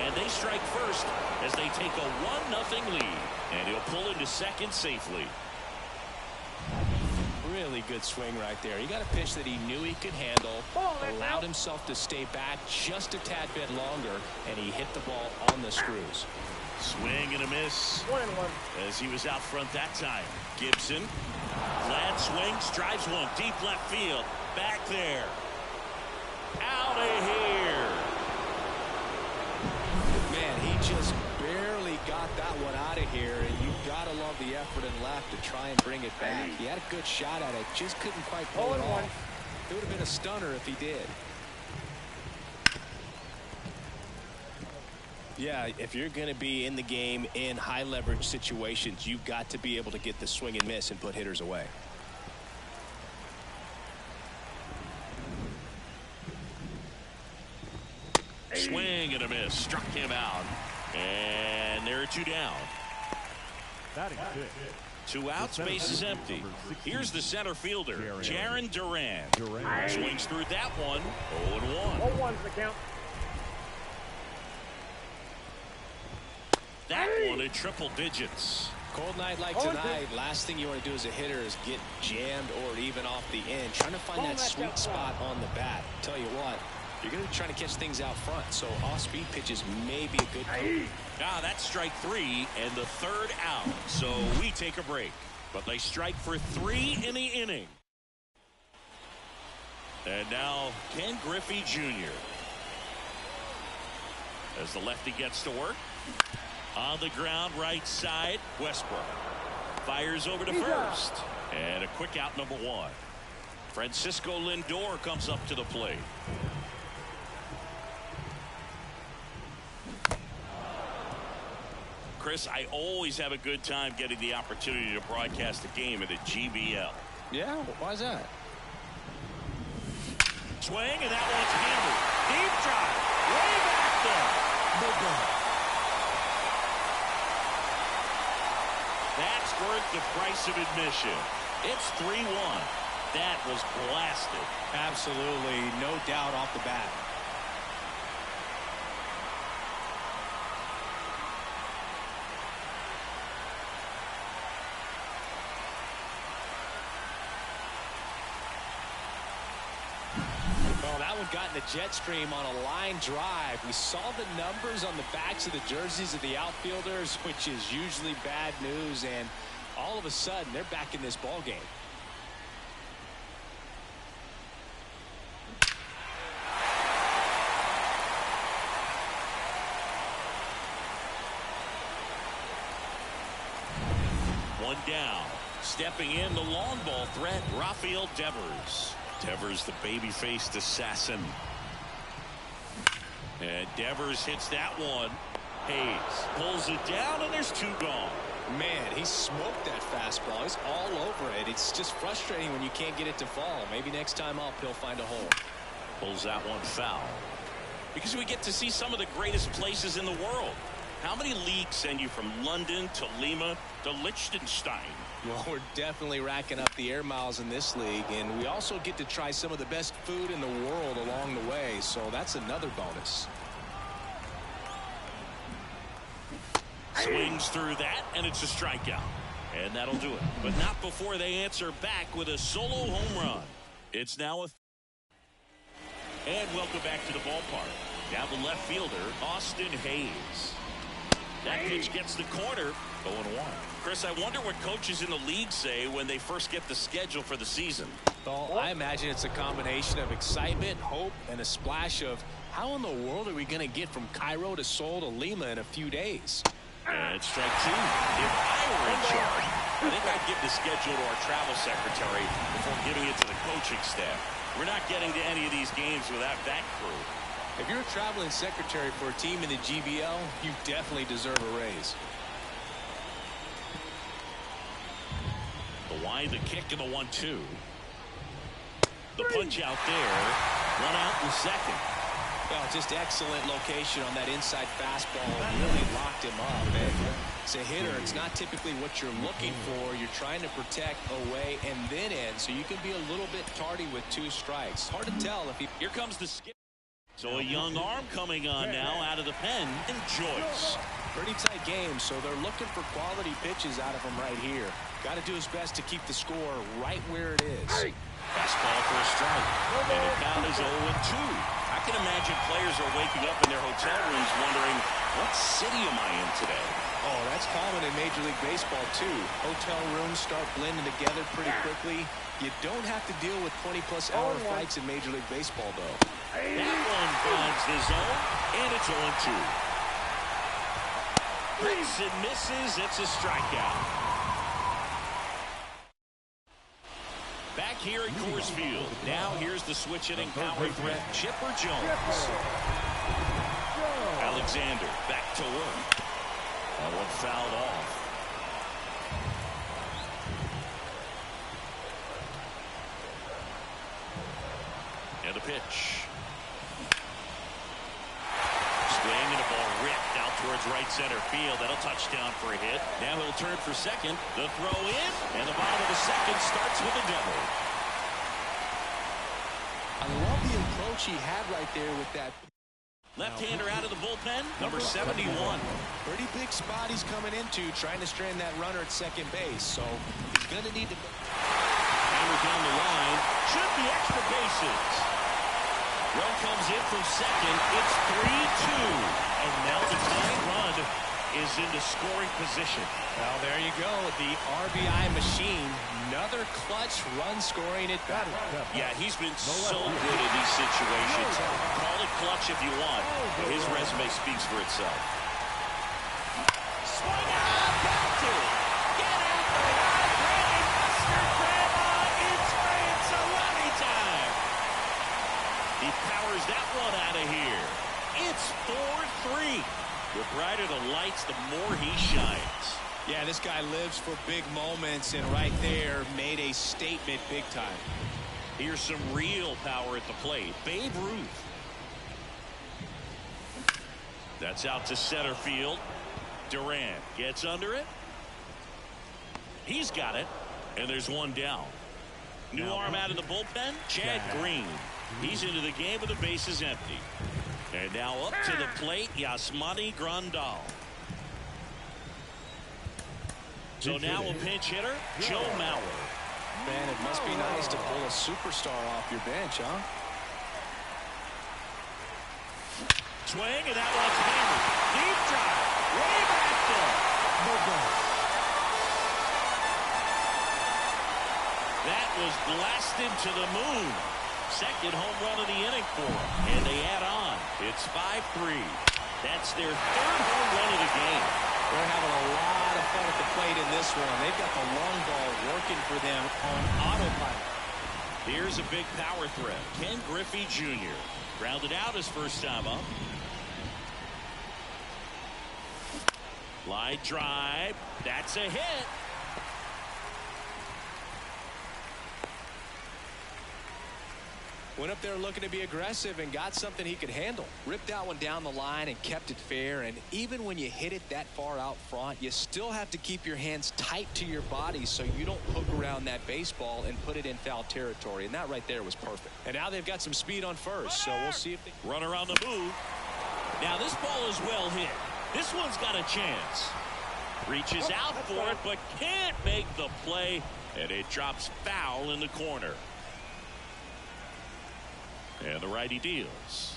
And they strike first as they take a 1-0 lead, and he'll pull into second safely. Really good swing right there. He got a pitch that he knew he could handle, allowed himself to stay back just a tad bit longer, and he hit the ball on the screws. Swing and a miss 1-1 as he was out front that time. Gibson, glad swings, drives one deep left field. Back there. Out of here. Man, he just barely got that one out of here, and you gotta love the effort and left to try and bring it back. He had a good shot at it, just couldn't quite pull it off. It would have been a stunner if he did. Yeah, if you're going to be in the game in high leverage situations, you've got to be able to get the swing and miss and put hitters away. Swing and a miss. Struck him out. And there are two down. That is good. 2 outs, base is empty. Here's the center fielder, Jarren Duran. Swings through that one. 0-1. 0-1's the count. That one in triple digits. Cold night like tonight, last thing you want to do as a hitter is get jammed or even off the end. Trying to find that sweet spot on the bat. Tell you what, you're going to be trying to catch things out front, so off-speed pitches may be a good call. That's strike 3 and the third out. So we take a break. But they strike for 3 in the inning. And now Ken Griffey Jr. as the lefty gets to work. On the ground, right side, Westbrook fires over to first. And a quick out, number 1. Francisco Lindor comes up to the plate. Chris, I always have a good time getting the opportunity to broadcast a game in the GBL. Yeah, why is that? Swing, and that one's hammered. Deep drive, way back there. That's worth the price of admission. It's 3-1. That was blasted. Absolutely, no doubt off the bat. Well, that one got in the jet stream on a line drive. We saw the numbers on the backs of the jerseys of the outfielders, which is usually bad news, and all of a sudden they're back in this ball game. One down. Stepping in the long ball threat, Rafael Devers. Devers, the baby-faced assassin. And Devers hits that one. Hayes pulls it down, and there's 2 gone. Man, he smoked that fastball. He's all over it. It's just frustrating when you can't get it to fall. Maybe next time up he'll find a hole. Pulls that one foul. Because we get to see some of the greatest places in the world. How many leagues send you from London to Lima to Liechtenstein? Well, we're definitely racking up the air miles in this league, and we also get to try some of the best food in the world along the way, so that's another bonus. Swings through that, and it's a strikeout. And that'll do it. But not before they answer back with a solo home run. It's now a... And welcome back to the ballpark. Now the left fielder, Austin Hayes. That pitch gets the corner. 0-1. Chris, I wonder what coaches in the league say when they first get the schedule for the season. Well, I imagine it's a combination of excitement, hope, and a splash of how in the world are we going to get from Cairo to Seoul to Lima in a few days? And strike 2. If I were in charge, I think I'd give the schedule to our travel secretary before giving it to the coaching staff. We're not getting to any of these games without that crew. If you're a traveling secretary for a team in the GBL, you definitely deserve a raise. The wind, the kick, and the 1-2. The punch out there. One out in the second. Well, just excellent location on that inside fastball. Really locked him up. And as a hitter, it's not typically what you're looking for. You're trying to protect away and then in, so you can be a little bit tardy with 2 strikes. Hard to tell if he... Here comes the skip. So a young arm coming on now out of the pen. And Joyce. Pretty tight game, so they're looking for quality pitches out of him right here. Got to do his best to keep the score right where it is. Fastball for a strike. And the count is 0-2. I can imagine players are waking up in their hotel rooms wondering, what city am I in today? Oh, that's common in Major League Baseball, too. Hotel rooms start blending together pretty quickly. You don't have to deal with 20-plus hour fights in Major League Baseball, though. That one finds the zone, and it's 0-2. Hits and misses. It's a strikeout. Back here at Coors Field. Now here's the switch-hitting power threat, Chipper Jones. Alexander back to work. That one fouled off. And a pitch. Swing and a ball ripped out towards right center field. That'll touchdown for a hit. Now he'll turn for second. The throw in, and the bottom of the second starts with a double. I love the approach he had right there with that. Left-hander out of the bullpen, number 71. Pretty big spot he's coming into, trying to strand that runner at second base. So he's going to need to... Hammer down the line. Should be extra bases. Run comes in from second. It's 3-2. And now the tying run is into scoring position. Well, there you go. The RBI machine. Another clutch run scoring at bat. Yeah, he's been so good in these situations. Call it clutch if you want, but his resume speaks for itself. Swing out, belted. Get out the line, Brandon Buster Grandma. It's Ransalami time. He powers that one out of here. It's 4-3. The brighter the lights, the more he shines. Yeah, this guy lives for big moments, and right there made a statement big time. Here's some real power at the plate. Babe Ruth. That's out to center field. Durant gets under it. He's got it, and there's one down. New arm out of the bullpen, Chad Green. He's into the game with the bases empty. And now up to the plate, Yasmani Grandal. So now a pinch hitter, Joe Mauer. Man, it must be nice to pull a superstar off your bench, huh? Swing, and that one's hammered. Deep drive, way back there. That was blasted to the moon. Second home run of the inning for him. And they add on. It's 5-3. That's their third home run of the game. They're having a lot of fun at the plate in this one. They've got the long ball working for them on autopilot. Here's a big power threat. Ken Griffey Jr. Grounded out his first time up. Line drive. That's a hit. Went up there looking to be aggressive and got something he could handle. Ripped that one down the line and kept it fair. And even when you hit it that far out front, you still have to keep your hands tight to your body so you don't hook around that baseball and put it in foul territory. And that right there was perfect. And now they've got some speed on first, so we'll see if they... Runner on the move. Now this ball is well hit. This one's got a chance. Reaches out for it, but can't make the play. And it drops foul in the corner. And the righty deals.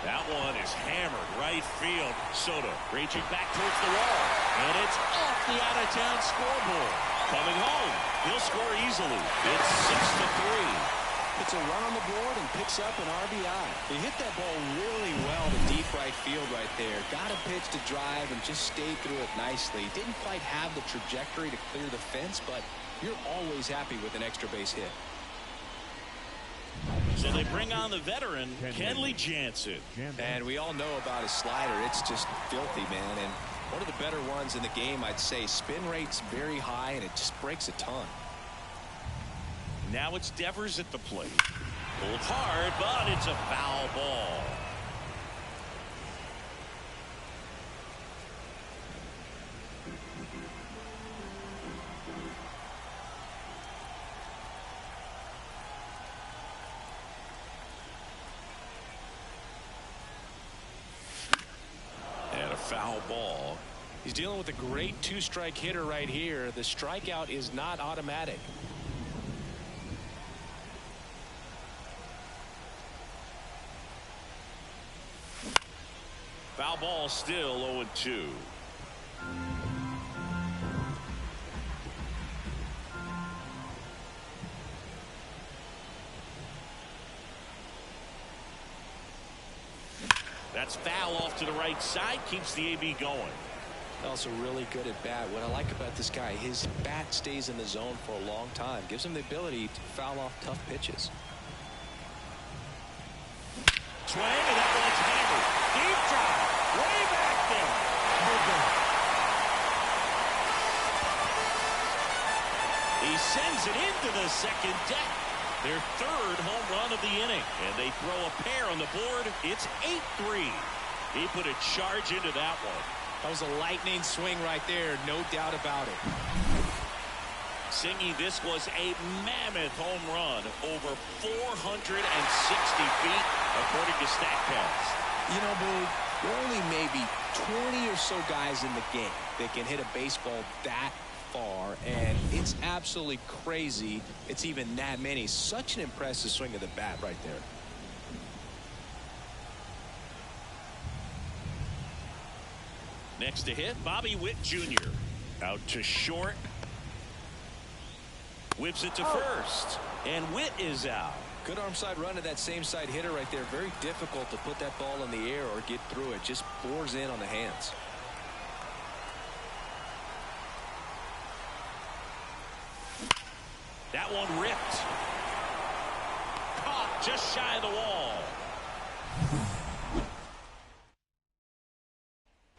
That one is hammered right field. Soto reaching back towards the wall. And it's off the out-of-town scoreboard. Coming home. He'll score easily. It's 6-3. Puts a run on the board and picks up an RBI. He hit that ball really well to deep right field right there. Got a pitch to drive and just stayed through it nicely. Didn't quite have the trajectory to clear the fence, but you're always happy with an extra base hit. So they bring on the veteran, Kenley Jansen. And we all know about his slider. It's just filthy, man. And one of the better ones in the game, I'd say. Spin rate's very high, and it just breaks a ton. Now it's Devers at the plate. Pulled hard, but it's a foul ball. And a foul ball. He's dealing with a great two-strike hitter right here. The strikeout is not automatic. Foul ball, still 0-2. That's foul off to the right side. Keeps the AB going. Also really good at bat. What I like about this guy, his bat stays in the zone for a long time. Gives him the ability to foul off tough pitches. Swing, and that one's hammered. Deep drive. Way back there. He sends it into the second deck. Their third home run of the inning. And they throw a pair on the board. It's 8-3. He put a charge into that one. That was a lightning swing right there. No doubt about it. Singy, this was a mammoth home run. Over 460 feet, according to StatCast. You know, Boo, there are only maybe 20 or so guys in the game that can hit a baseball that far, and it's absolutely crazy it's even that many. Such an impressive swing of the bat right there. Next to hit, Bobby Witt Jr. Out to short. Whips it to first, and Witt is out. Good arm side run to that same side hitter right there. Very difficult to put that ball in the air or get through it. Just bores in on the hands. That one ripped. Caught just shy of the wall.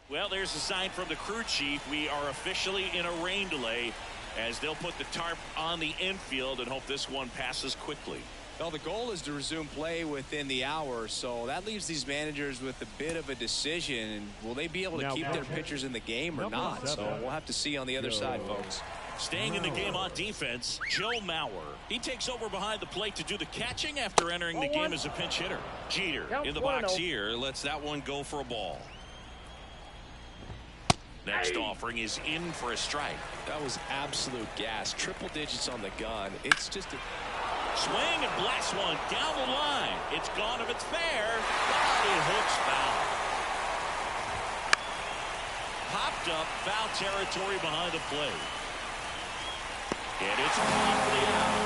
Well, there's a sign from the crew chief. We are officially in a rain delay as they'll put the tarp on the infield and hope this one passes quickly. Well, the goal is to resume play within the hour, so that leaves these managers with a bit of a decision. Will they be able to keep their pitchers in the game or not? So we'll have to see on the other side, folks. Staying in the game on defense, Joe Mauer. He takes over behind the plate to do the catching after entering the game as a pinch hitter. Jeter in the box here lets that one go for a ball. Next offering is in for a strike. That was absolute gas. Triple digits on the gun. It's just a swing and blast one down the line. It's gone if it's fair, but it hooks foul. Popped up foul territory behind the plate. And it's promptly out.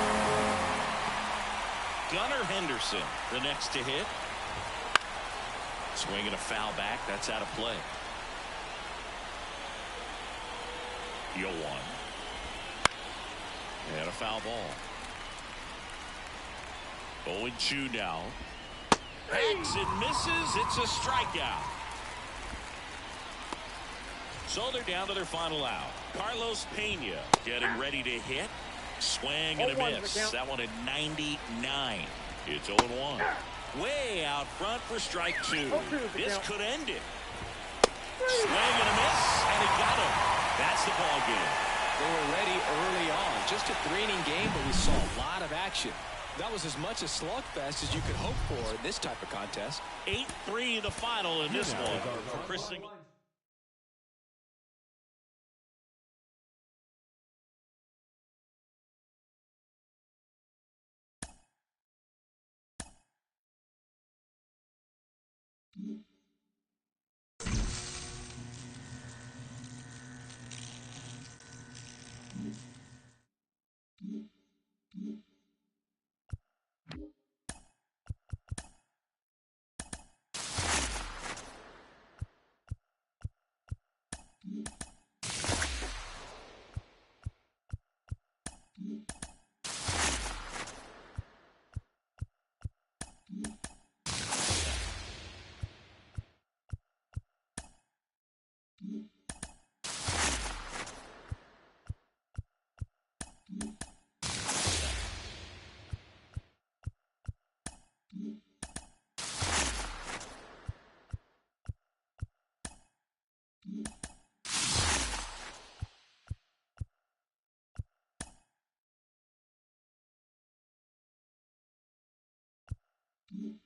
Gunnar Henderson, the next to hit. Swinging a foul back. That's out of play. 0-1. And a foul ball. 0-2 now. Hacks and misses. It's a strikeout. So they're down to their final out. Carlos Pena getting ready to hit. Swing and a miss. That one at 99. It's 0-1. Way out front for strike two. This could end it. Swing and a miss, and he got him. That's the ball game. They were ready early on. Just a 3-inning game, but we saw a lot of action. That was as much a slugfest as you could hope for in this type of contest. 8-3 the final in this one for Chris Singleton. Mm-hmm.